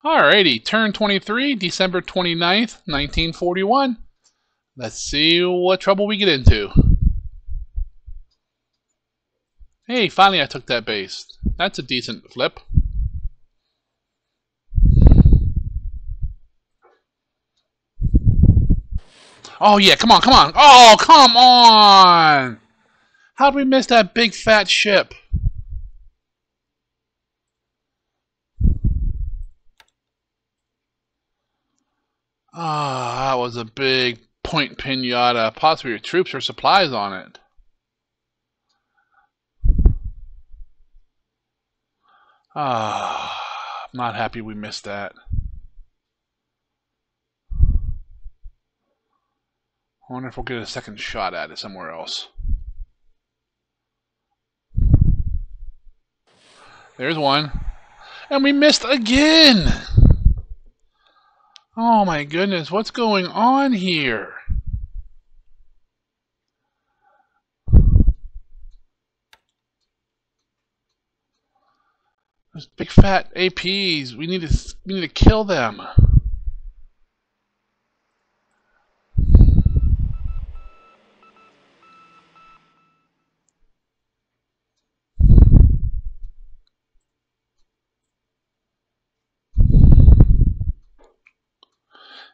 Alrighty, turn 23, December 29th, 1941. Let's see what trouble we get into. Hey, finally I took that base. That's a decent flip. Oh yeah, come on, come on. Oh, come on! How'd we miss that big fat ship? Ah, that was a big point pinata. Possibly your troops or supplies on it. Ah, I'm not happy we missed that. I wonder if we'll get a second shot at it somewhere else. There's one. And we missed again! Oh my goodness, what's going on here? Those big fat APs, we need to kill them.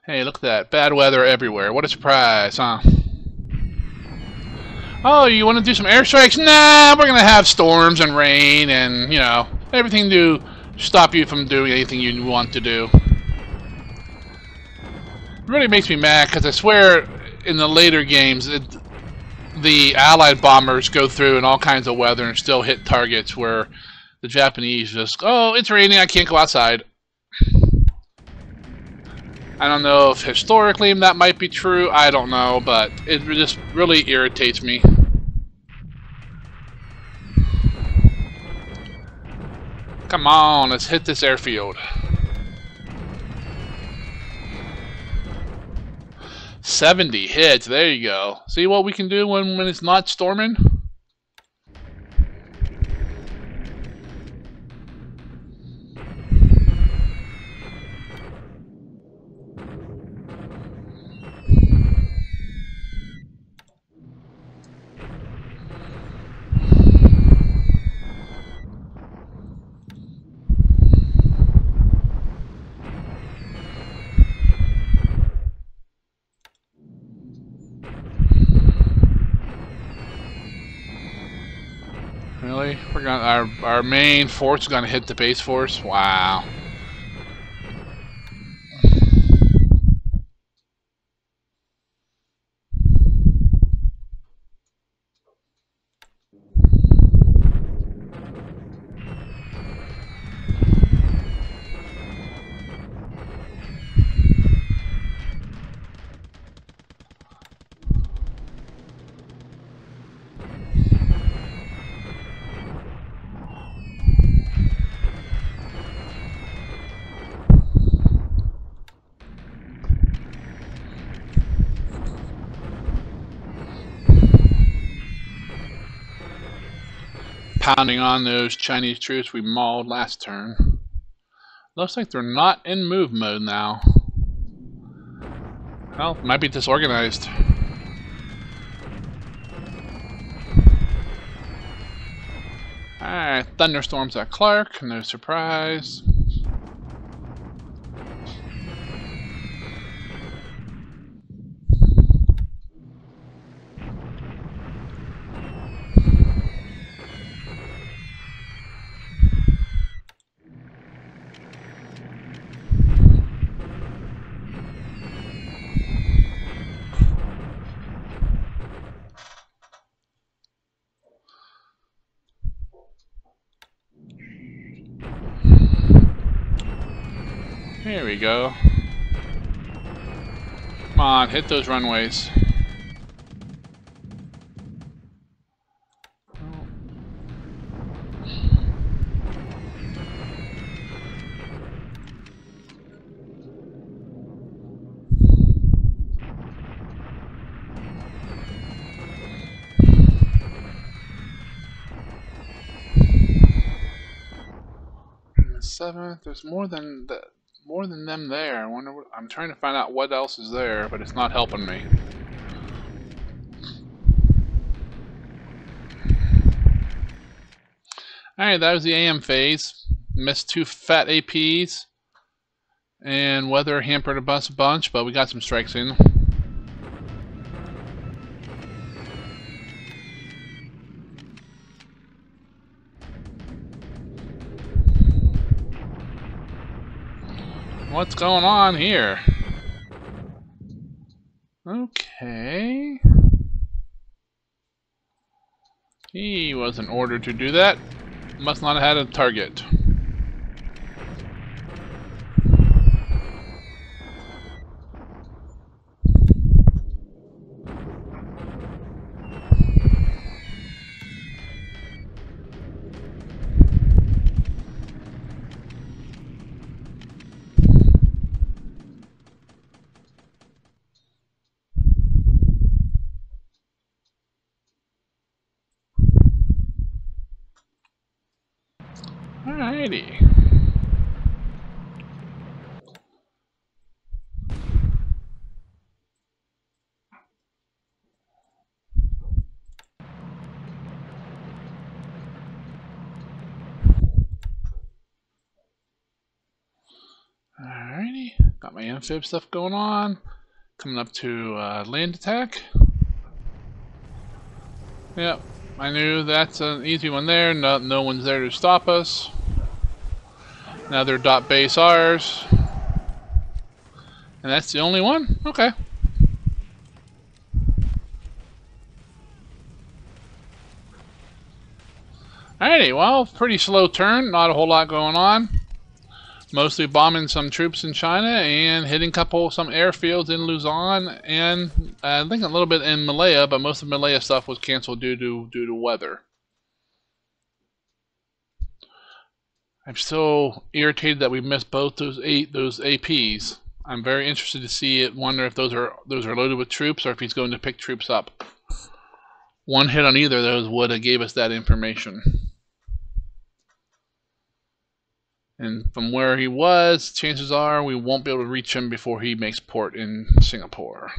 Hey, look at that. Bad weather everywhere. What a surprise, huh? Oh, you want to do some airstrikes? Nah, we're going to have storms and rain and, you know, everything to stop you from doing anything you want to do. It really makes me mad because I swear in the later games, the Allied bombers go through in all kinds of weather and still hit targets where the Japanese just, oh, it's raining, I can't go outside. I don't know if historically that might be true, I don't know, but it just really irritates me. Come on, let's hit this airfield. 70 hits, there you go. See what we can do when it's not storming? Really? We're gonna our main force is gonna hit the base force? Wow. Pounding on those Chinese troops we mauled last turn. Looks like they're not in move mode now. Well, might be disorganized. Alright, thunderstorms at Clark, no surprise. Here we go. Come on, hit those runways. The 7th, there's more than that. more than them there. I wonder what, I'm trying to find out what else is there, but it's not helping me. Alright, that was the AM phase. Missed 2 fat APs. And weather hampered a bunch, but we got some strikes in. What's going on here? Okay. He wasn't ordered to do that. Must not have had a target. Alrighty. Alrighty. Got my amphib stuff going on. Coming up to land attack. Yep. I knew that's an easy one there. No one's there to stop us. Now they're dot base ours. And that's the only one? Okay. Alrighty, well, pretty slow turn. Not a whole lot going on. Mostly bombing some troops in China and hitting some airfields in Luzon and I think a little bit in Malaya, but most of Malaya stuff was canceled due to weather. I'm still irritated that we missed both those APs. I'm very interested to see it. Wonder if those are loaded with troops or if he's going to pick troops up. One hit on either of those would have gave us that information. And from where he was, chances are we won't be able to reach him before he makes port in Singapore.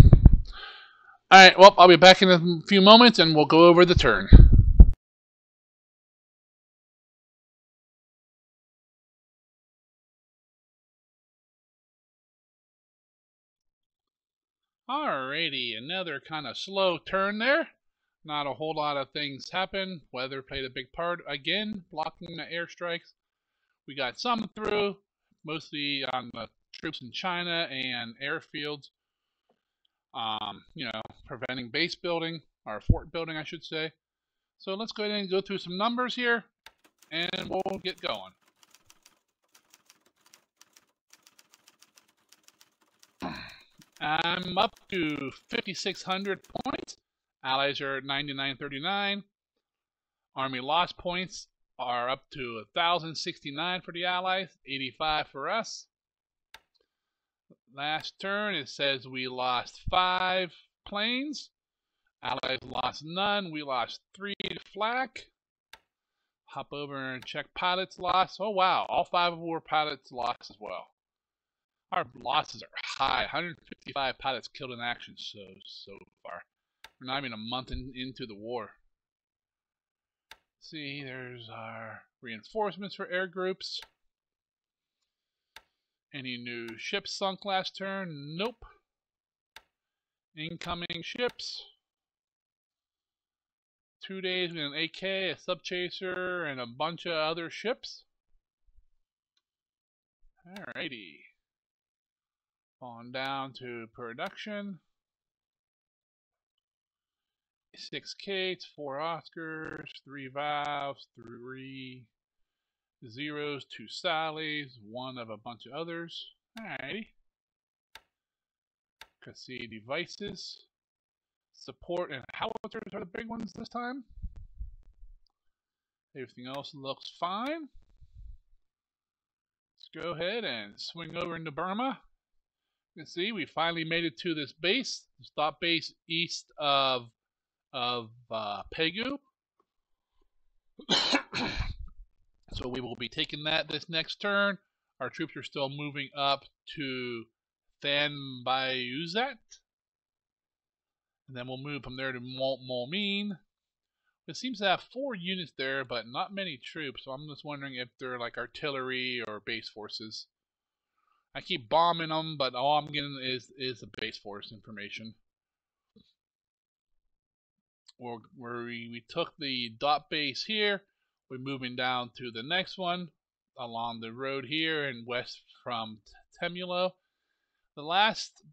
Alright, well, I'll be back in a few moments and we'll go over the turn. Alrighty, another kind of slow turn there. Not a whole lot of things happen. Weather played a big part again, blocking the airstrikes. We got some through, mostly on the troops in China and airfields. Preventing base building, or fort building, I should say. So let's go ahead and go through some numbers here, and we'll get going. I'm up to 5,600 points. Allies are at 9939. Army loss points are up to 1,069 for the Allies, 85 for us. Last turn, it says we lost 5 planes. Allies lost none. We lost 3 to flak. Hop over and check pilots lost. Oh wow, all 5 of our pilots lost as well. Our losses are high. 155 pilots killed in action so far. We're not even a month into the war. See, there's our reinforcements for air groups. Any new ships sunk last turn? Nope. Incoming ships. 2 days with an AK, a subchaser, and a bunch of other ships. Alrighty. On down to production. 6 Kates, 4 Oscars, 3 Valves, 3 Zeros, 2 Sallys, 1 of a bunch of others. Alrighty. Cassini devices. Support and howitzers are the big ones this time. Everything else looks fine. Let's go ahead and swing over into Burma. You can see we finally made it to this base. The stop base east of Pegu. So we will be taking that this next turn. Our troops are still moving up to Thanbayuzet. And then we'll move from there to Molmein. It seems to have 4 units there, but not many troops. So I'm just wondering if they're like artillery or base forces. I keep bombing them, but all I'm getting is the base force information. Where we took the dot base here, we're moving down to the next one along the road here and west from Temulo. The last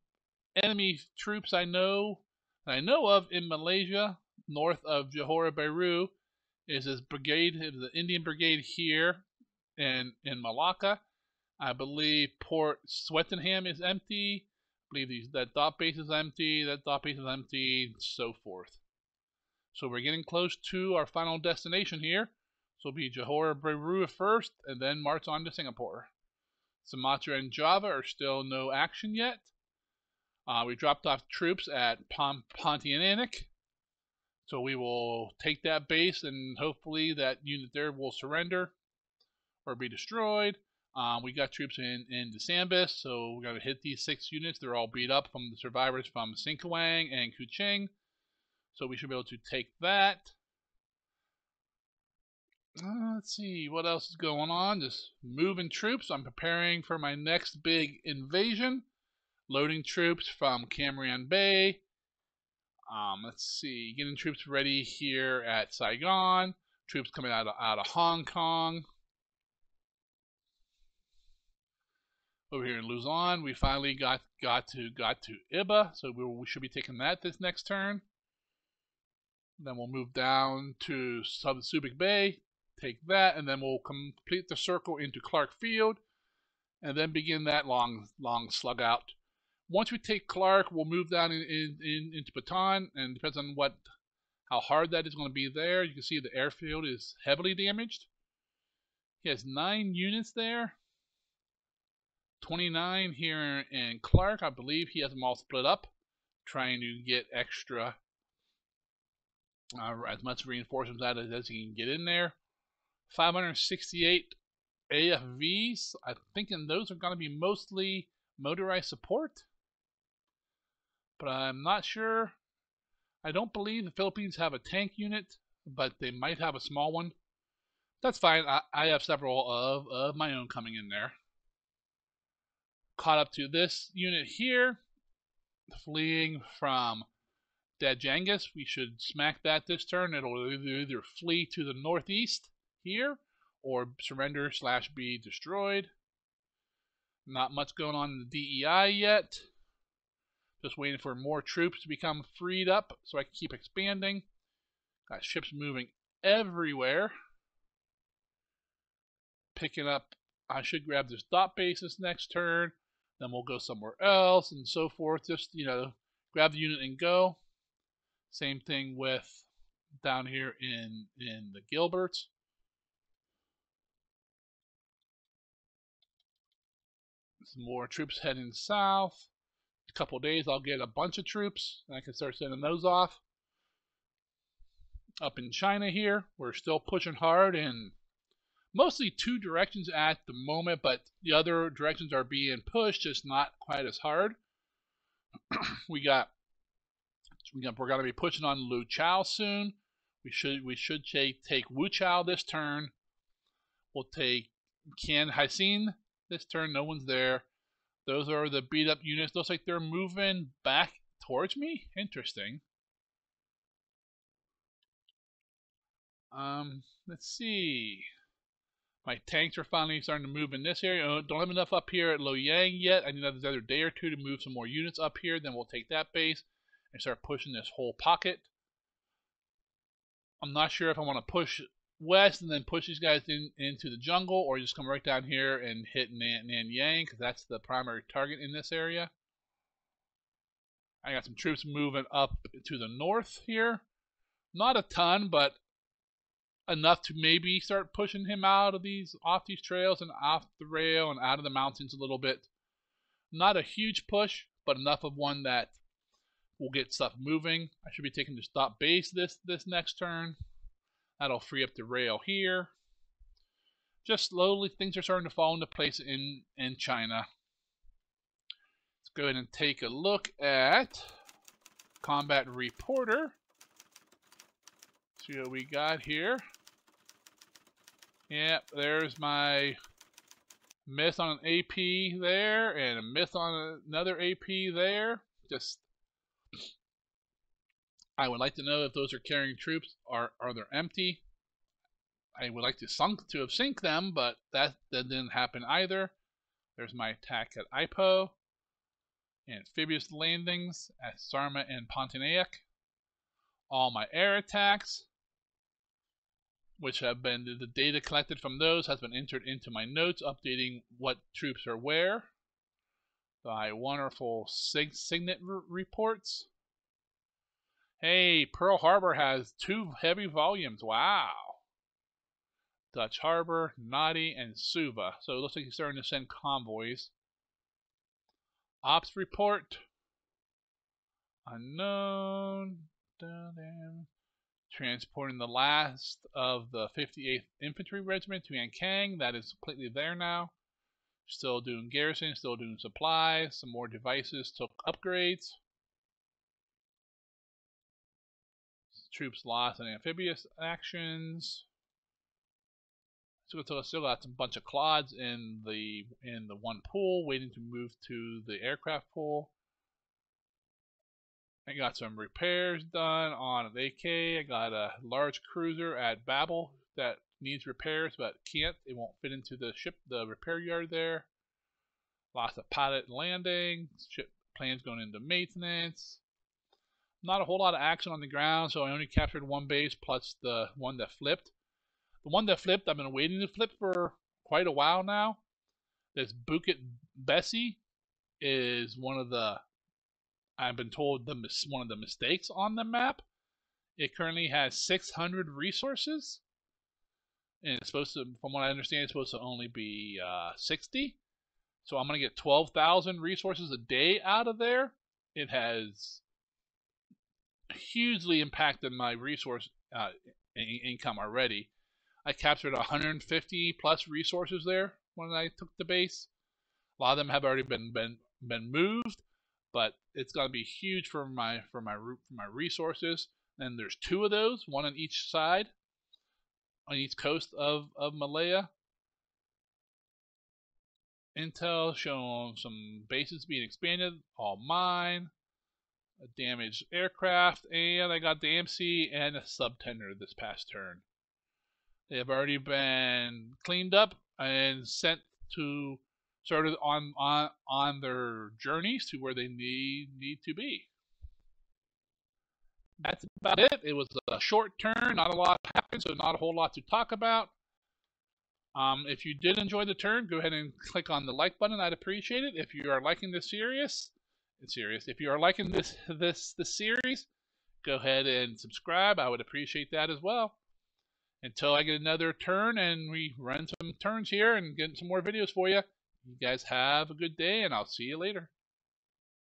enemy troops I know of in Malaysia, north of Johor Bahru, is this brigade, the Indian brigade here in Malacca. I believe Port Swettenham is empty. I believe that dot base is empty, that dot base is empty, and so forth. So we're getting close to our final destination here. So it'll be Johor Bahru first, and then march on to Singapore. Sumatra and Java are still no action yet. We dropped off troops at Pontianak. So we will take that base, and hopefully that unit there will surrender or be destroyed. We got troops in Sambis, so we're going to hit these 6 units. They're all beat up from the survivors from Singkawang and Kuching. So we should be able to take that. Let's see, what else is going on? Just moving troops. I'm preparing for my next big invasion. Loading troops from Cam Ranh Bay. Let's see, getting troops ready here at Saigon. Troops coming out of Hong Kong. Over here in Luzon, we finally got to Iba, so we should be taking that this next turn. Then we'll move down to Subic Bay, take that, and then we'll complete the circle into Clark Field, and then begin that long slug out. Once we take Clark, we'll move down into Bataan, and depends on how hard that is going to be there. You can see the airfield is heavily damaged. He has 9 units there. 29 here in Clark. I believe he has them all split up, trying to get extra, as much reinforcements out as he can get in there. 568 AFVs. I'm thinking those are going to be mostly motorized support, but I'm not sure. I don't believe the Philippines have a tank unit, but they might have a small one. That's fine. I have several of my own coming in there. Caught up to this unit here, fleeing from Dajangas. We should smack that this turn. It'll either flee to the northeast here or surrender / be destroyed. Not much going on in the DEI yet. Just waiting for more troops to become freed up so I can keep expanding. Got ships moving everywhere. Picking up, I should grab this dot base this next turn. Then we'll go somewhere else and so forth. Just, grab the unit and go. Same thing with down here in the Gilberts. Some more troops heading south. A couple days I'll get a bunch of troops and I can start sending those off. Up in China here, we're still pushing hard in mostly 2 directions at the moment, but the other directions are being pushed, just not quite as hard. we're going to be pushing on Luchao soon. We should take Wuchao this turn. We'll take Kian Haisin this turn. No one's there. Those are the beat up units. Looks like they're moving back towards me. Interesting. Let's see. My tanks are finally starting to move in this area. Don't have enough up here at Loyang yet. I need another day or 2 to move some more units up here. Then we'll take that base and start pushing this whole pocket. I'm not sure if I want to push west and then push these guys into the jungle, or just come right down here and hit Nanyang, because that's the primary target in this area. I got some troops moving up to the north here. Not a ton, but enough to maybe start pushing him off these trails and off the rail and out of the mountains a little bit. Not a huge push, but enough of one that will get stuff moving. I should be taking the stop base this next turn. That'll free up the rail here. just slowly things are starting to fall into place in China. Let's go ahead and take a look at Combat Reporter. See what we got here. Yep, there's my myth on an AP there, and a myth on another AP there. Just, I would like to know if those are carrying troops. Are they empty? I would like to have sunk them, but that didn't happen either. There's my attack at Ipoh. Amphibious landings at Sarma and Pontianak. All my air attacks, which have been, the data collected from those has been entered into my notes, updating what troops are where. My wonderful Signet reports. Hey, Pearl Harbor has 2 heavy volumes. Wow. Dutch Harbor, Nadi, and Suva. So it looks like he's starting to send convoys. Ops report. Unknown. Transporting the last of the 58th Infantry Regiment to Ankang. That is completely there now. Still doing garrison, still doing supplies. Some more devices took upgrades. Troops lost in amphibious actions. So still got some bunch of clods in the one pool, waiting to move to the aircraft pool. I got some repairs done on an AK. I got a large cruiser at Babel that needs repairs but can't. It won't fit into the repair yard there. Lots of pilot landing. Ship planes going into maintenance. Not a whole lot of action on the ground, so I only captured 1 base plus the one that flipped. The one that flipped, I've been waiting to flip for quite a while now. This Bukit Bessie is one of the, I've been told, one of the mistakes on the map. It currently has 600 resources, and it's supposed to, from what I understand, it's supposed to only be 60. So I'm going to get 12,000 resources a day out of there. It has hugely impacted my resource income already. I captured 150 plus resources there when I took the base. A lot of them have already been moved, but it's going to be huge for my resources. And there's 2 of those, one on each side, on each coast of Malaya. Intel showing some bases being expanded, all mine. A damaged aircraft, and I got the AMC and a subtender this past turn. They have already been cleaned up and sent to started on their journeys to where they need to be. That's about it. It was a short turn, not a lot happened, so not a whole lot to talk about. If you did enjoy the turn, go ahead and click on the like button. I'd appreciate it. If you are liking this series, if you are liking this series, go ahead and subscribe. I would appreciate that as well. Until I get another turn and we run some turns here and get some more videos for you. You guys have a good day, and I'll see you later.